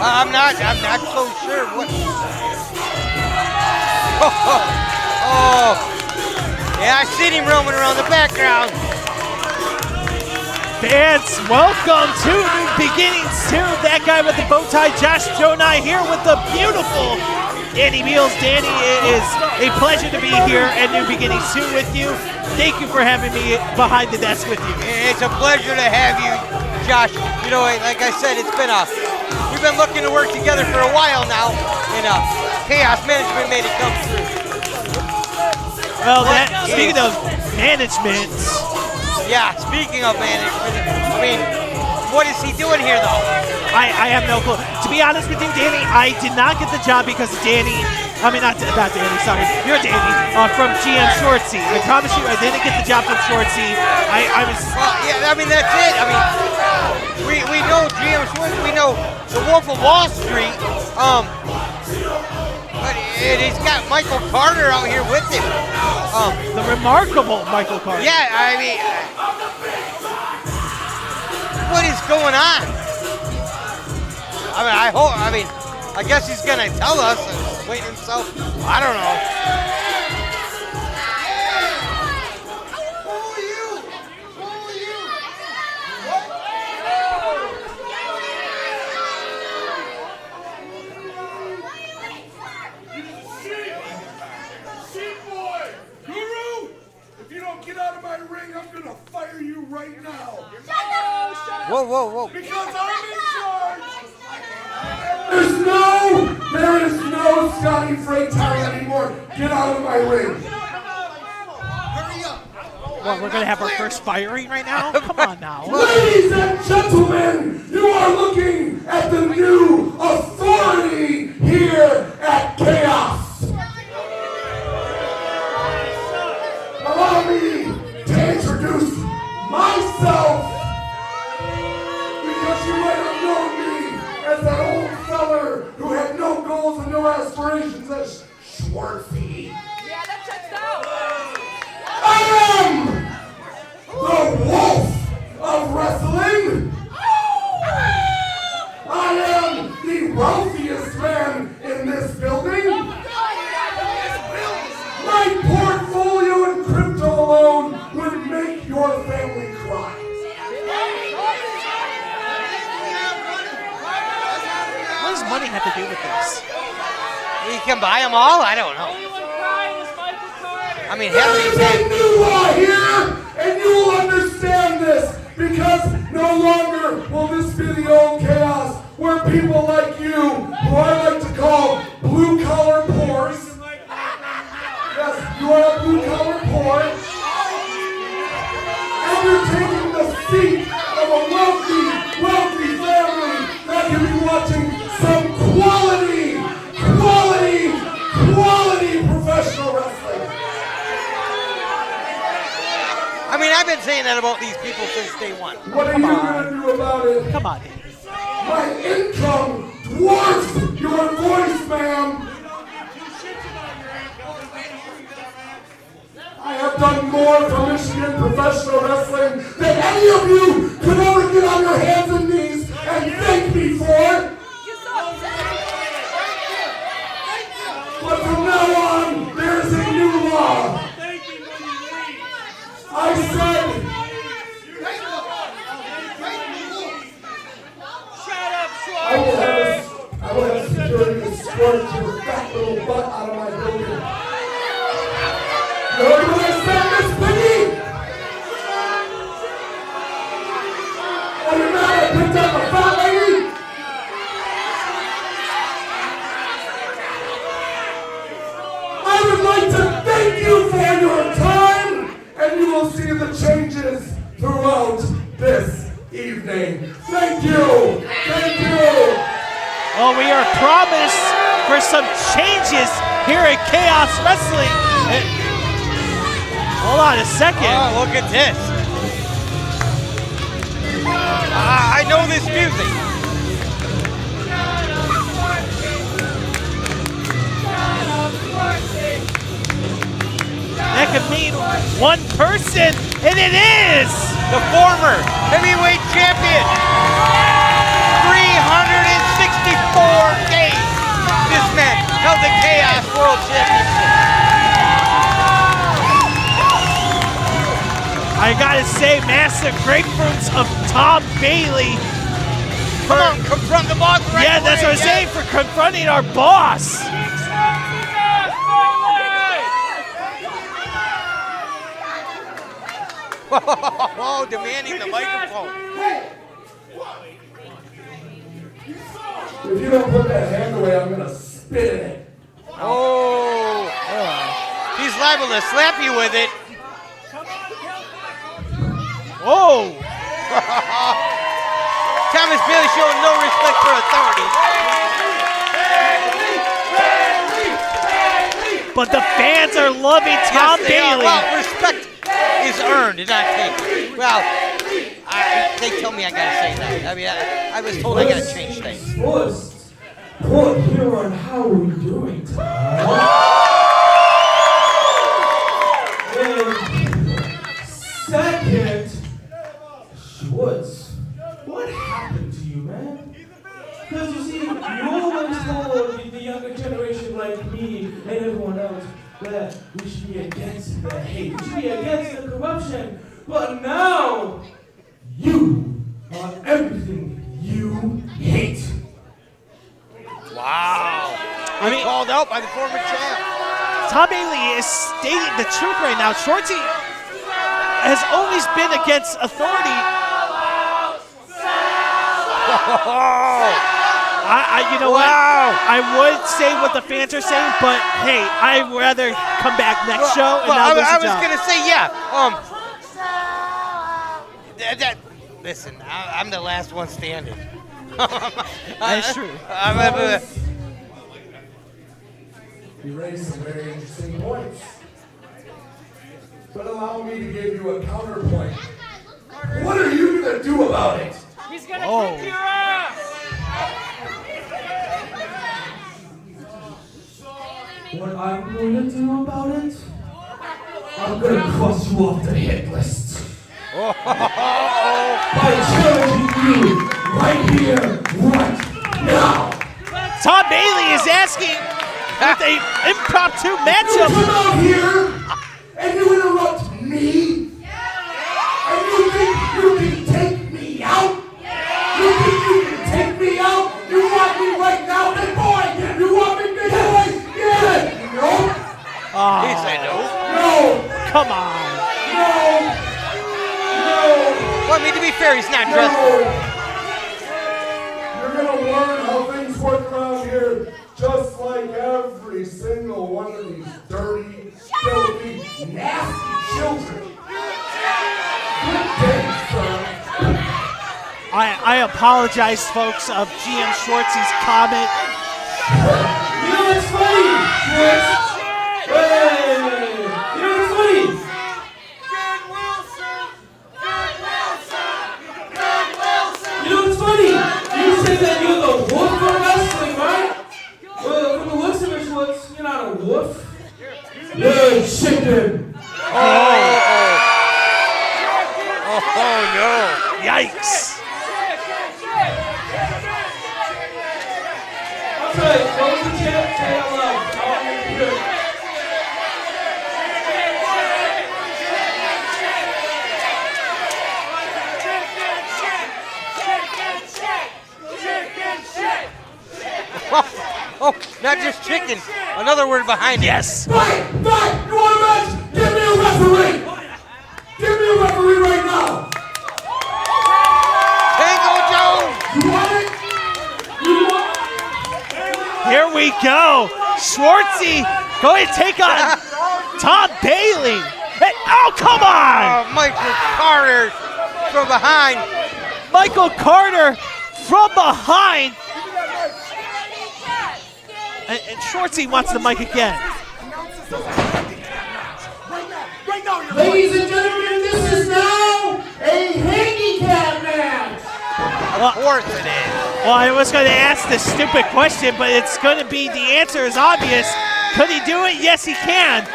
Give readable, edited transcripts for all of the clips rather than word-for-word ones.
I'm not so sure what. Oh, yeah, I seen him roaming around the background. Fans, welcome to New Beginnings 2. That guy with the bow tie, Josh Jonai, here with the beautiful Danny Beals. Danny, it is a pleasure to be here at New Beginnings 2 with you. Thank you for having me behind the desk with you. It's a pleasure to have you, Josh. You know, like I said, we've been looking to work together for a while now, and KAOS Management made it come through. Well, speaking of management. Yeah, speaking of management, I mean, what is he doing here, though? I have no clue. To be honest with you, Danny, I did not get the job because of Danny. I mean, not Danny, sorry. You're Danny, from GM Shortsy. I promise you, I didn't get the job from Shortsy. I was... Well, yeah, I mean, that's it. I mean, we know GM Shortsy, we know the Wolf of Wall Street, but he's got Michael Carter out here with him. The remarkable Michael Carter. Yeah, I mean, what is going on? I guess he's gonna tell us and explain himself. I don't know. Get out of my ring, I'm gonna fire you right now. Whoa, whoa, whoa. Because I'm in charge. There is no Scotty Freytown anymore. Get out of my ring. Hurry up. Well, we're gonna have our first firing right now? Come on now. Ladies and gentlemen, you are looking at the new authority here at KAOS. Allow me to introduce myself, because you might have known me as that old feller who had no goals and no aspirations as Schwartzy. Yeah, that checks out. I am the Wolf of Wrestling. I am the wealthiest man in this building. My portfolio in crypto alone would make your family cry. What does money have to do with this? You can buy them all? I don't know. I mean, hell, There is a new law here, and you will understand this, because no longer will this be the old KAOS where people like you, who I like to call blue-collar poors, yes, you are a blue-collar poor, and you're taking the seat of a wealthy family that can be watching some quality professional wrestling. I mean, I've been saying that about these people since day one. What are you going to do about it? Come on, Danny. My income dwarfs your voice, ma'am. I have done more for Michigan professional wrestling than any of you could ever get on your hands and knees and thank me for. But from now on, there's a new law. I said, I will have security escort your fat little butt out of my building. You heard what I said, Miss Piggy? Are you mad I picked up a fat lady? I would like to thank you for your time, and you will see the changes throughout this evening. Thank you. Thank you. Well, we are promised for some changes here at KAOS Wrestling. Hold on a second. Oh, look at this. I know this music. That could mean one person, and it is The former heavyweight champion, 364 say massive grapefruits of Tom Bailey. Come on, confront the boss right Yeah, that's what I'm saying, for confronting our boss. Oh, demanding the microphone. If you don't put that hand away, I'm gonna spit in it. Oh. He's liable to slap you with it. Oh. Thomas Bailey showing no respect for authority. But the fans are loving Tom Yes, they are. Bailey. Well, respect is earned and not taken. Well, they tell me I gotta say that. I mean, I was told I gotta change things. First, put here on how we're doing, Tom. And second, Schwartz, what happened to you, man? Because you see, you always told the younger generation like me and everyone else that we should be against the hate, we should be against the corruption. But now, you are everything you hate. Wow. I mean, called out by the former champ. Tom Bailey is stating the truth right now. Shorty has always been against authority. You know what? I would say what the fans are saying, but hey, I'd rather come back next show and not lose I a job. was gonna say, yeah. Listen, I'm the last one standing. That's true. You raised some very interesting points. But allow me to give you a counterpoint. What are you gonna do about it? He's gonna kick your ass! What I'm going to do about it? I'm going to cross you off the hit list. By challenging you right here, right now. Tom Bailey is asking with an impromptu matchup. You come out here and you interrupt me? And you think you can take me out? You think you can take me out? You want me right now, big boy? You want me, big boy? Yeah! No? He said no. No! Come on. No! No! Well, I mean, to be fair, he's not No! dressed. You're gonna learn how things work around here, just like every single one of these dirty, filthy, nasty children. Good day, sir. I apologize, folks, of GM Schwartzy's comment. You know what's funny, Schwartz? Hey! You know what's funny? You know what's funny? You say that you're the wolf of wrestling, right? Well, from the looks of it, Schwartz, you're not a wolf. You're a chicken. Oh no. Yikes. That's right. Close the champ, say hello. I'll make it good. Oh, not just chicken. Another word behind it. Yes. Fight! Fight! You want a match? Give me a referee! Give me a referee right now! Tango Jones. You want it? You want it? Here we go. Schwartzy going to take on Tom Bailey. Hey, oh, come on. Michael Carter from behind. Michael Carter from behind. And Schwartzy wants the mic again. Ladies and gentlemen, this is now a handicap match! Of course it is. Well, I was going to ask this stupid question, but it's going to be, the answer is obvious. Could he do it? Yes, he can.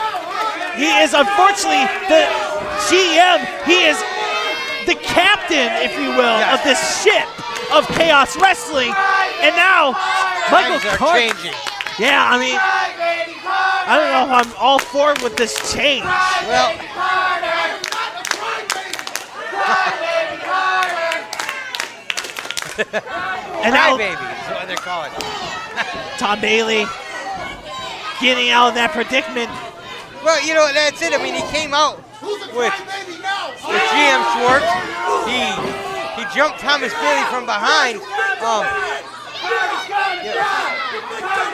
He is unfortunately the GM. He is the captain, if you will, Yes. of this ship of KAOS Wrestling. And now, Michael Times are Carter. changing. Yeah, I mean, I don't know if I'm all for with this change. Well, And now baby is what they're calling it. Tom Bailey getting out of that predicament. Well, you know, that's it. I mean, he came out with GM Schwartz. He jumped Thomas Bailey from behind.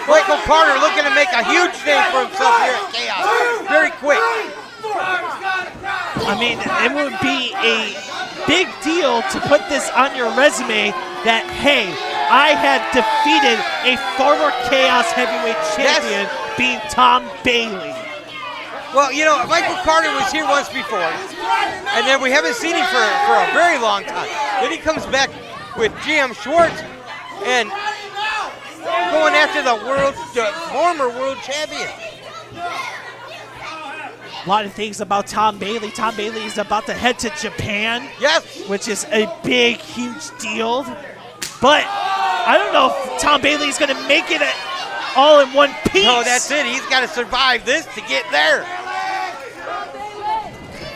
Michael Carter looking to make a huge name for himself here at KAOS. Very quick. I mean, it would be a big deal to put this on your resume that, hey, I had defeated a former KAOS heavyweight champion, being Tom Bailey. Well, you know, Michael Carter was here once before, and then we haven't seen him for a very long time. Then he comes back with GM Schwartz and going after the former world champion. A lot of things about Tom Bailey. Tom Bailey is about to head to Japan. Yes. Which is a big, huge deal. But I don't know if Tom Bailey is going to make it all in one piece. No, that's it. He's got to survive this to get there.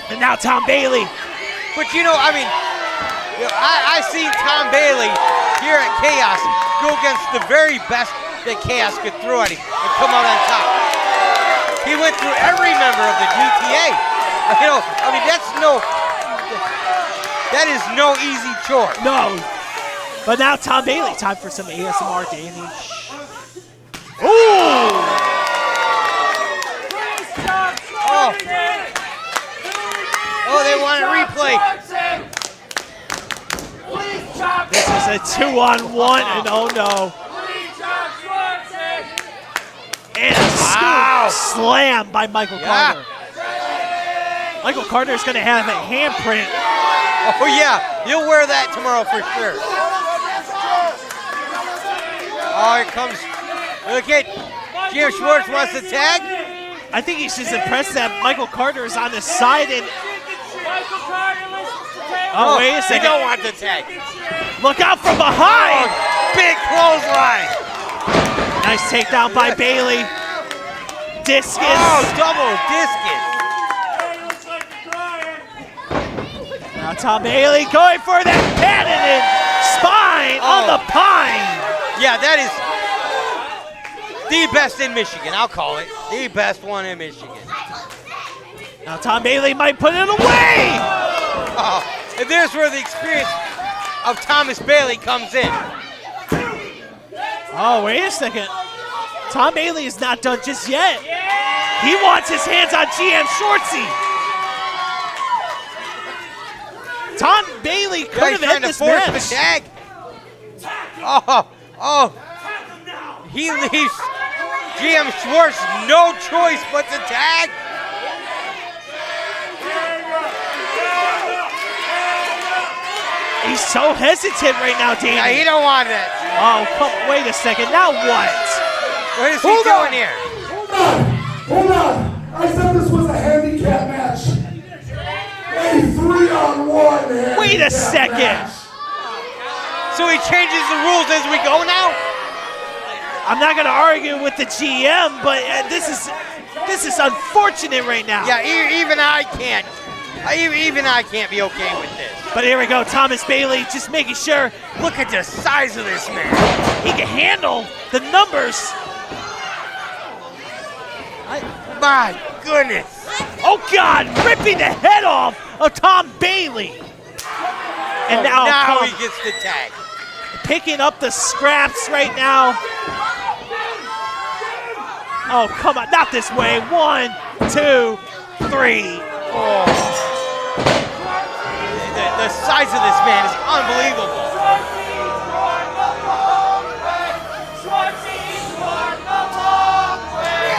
And now Tom Bailey. But you know, I mean, you know, I seen Tom Bailey here at KAOS go against the very best that KAOS could throw at him and come out on top. He went through every member of the GTA. You know, I mean, that is no easy chore. No. But now Tom Bailey, time for some ASMR, Danny. Ooh! Oh, they want a replay. This is a 2-on-1, and oh no. And a scoop slam by Michael Carter. Michael Carter is going to have a handprint. Oh yeah, you'll wear that tomorrow for sure. Oh, here comes, look at, GM Schwartz wants to tag. I think he's just impressed that Michael Carter is on his side and... Oh, wait a second. He don't want the tag. Look out from behind. Oh, big clothesline. Nice takedown by Bailey. Discus. Oh, double discus. Now Tom Bailey going for that cannon and spine on the pine. Yeah, that is the best in Michigan, I'll call it. The best one in Michigan. Now Tom Bailey might put it away. Oh, and there's where the experience of Thomas Bailey comes in. Oh, wait a second. Tom Bailey is not done just yet. He wants his hands on GM Schwartzy. Tom Bailey could have ended this match. The tag. Oh. He leaves GM Schwartz no choice but to tag. He's so hesitant right now, Danny. Yeah, he don't want it. Oh, wait a second. Now what? What is he doing here? Hold on. I said this was a handicap match. A 3-on-1 handicap Wait a second. match. So he changes the rules as we go now? I'm not going to argue with the GM, but this is unfortunate right now. Yeah, even I can't. Even I can't be okay with this. But here we go, Thomas Bailey just making sure. Look at the size of this man. He can handle the numbers. My goodness. Oh, God, ripping the head off of Tom Bailey. And now he gets the tag. Picking up the scraps right now. Oh, come on, not this way. 1, 2, 3. Oh. The size of this man is unbelievable.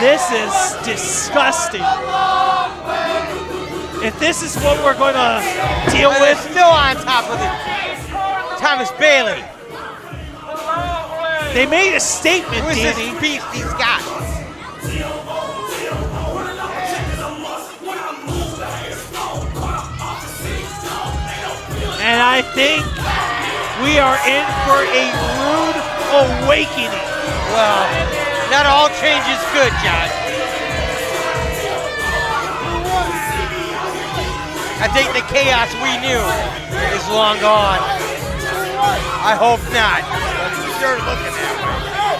This is disgusting. If this is what we're going to deal with. Still on top of it. Thomas Bailey. They made a statement, Who is Danny. this beast he's got? And I think we are in for a rude awakening. Well, not all change is good, John. I think the chaos we knew is long gone. I hope not. But it's sure looking that way.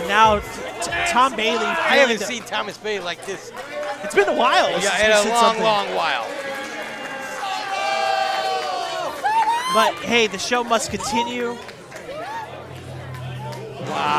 Now, Tom Bailey. I haven't seen Thomas Bailey like this. It's been a while. Yeah, in a long, long while. But hey, the show must continue. Wow.